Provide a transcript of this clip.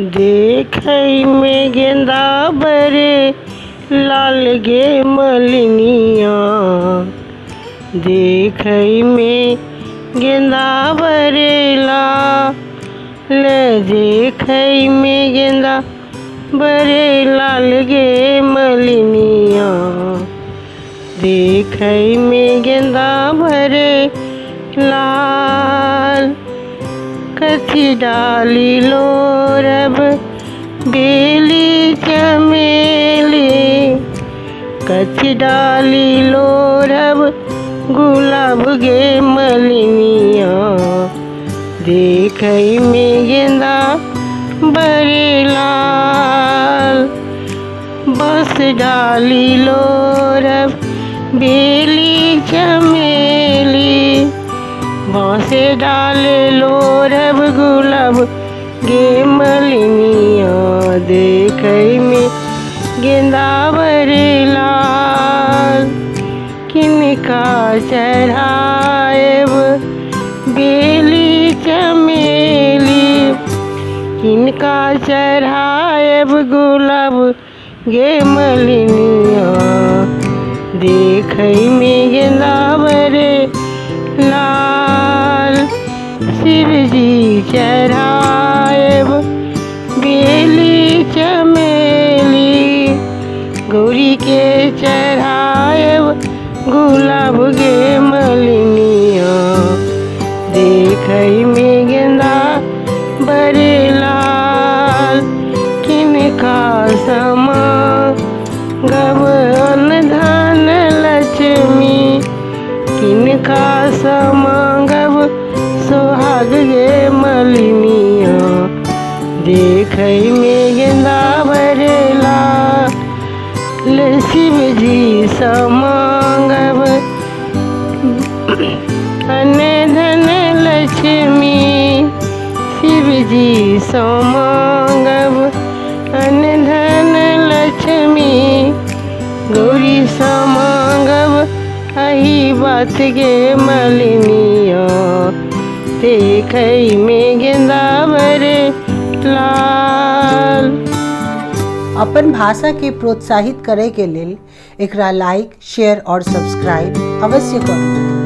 देखई में गेंदा बरे लाल गे मलिनिया। देखई में गेंदा बरे लाल, देखई में गेंदा बरे लाल गे मलिनिया। देखई में गेंदा बरे लाल, कथी डाली लोरब बेली चमेली। कथी डाली लोरब गुलाब गे मलिनिया। देखई में गेंदा बरे लाल, बस डाली लोरब बेली चमेली। बाँसे डाले लोरब गुलाब गे मलिनिया। देखई में गेंदा बरे लाल, किनका चढ़ाएब बेली चमेली। किनका चढ़ाएब गुलाब गे मलिनिया। देखई में गेंदा बरे लाल, शिव जी चढ़ाएब बेली चमेली। गौरी के चढ़ाएब गुलाब गे मलिनिया। देखई में गेंदा बरे लाल, किनका समागब अनधन लक्ष्मी। किनका समागब सोहाग गे मलिनिया। देखई में गेंदा बरे लाल, शिव जी समागब अनधन लक्ष्मी। शिव जी समागब अनधन लक्ष्मी। गौरी समागब अही बात गे मलिनिया। देखई में गेंदा बरे लाल। अपन भाषा के प्रोत्साहित करे के लेल एकरा लाइक, शेयर और सब्सक्राइब अवश्य करू।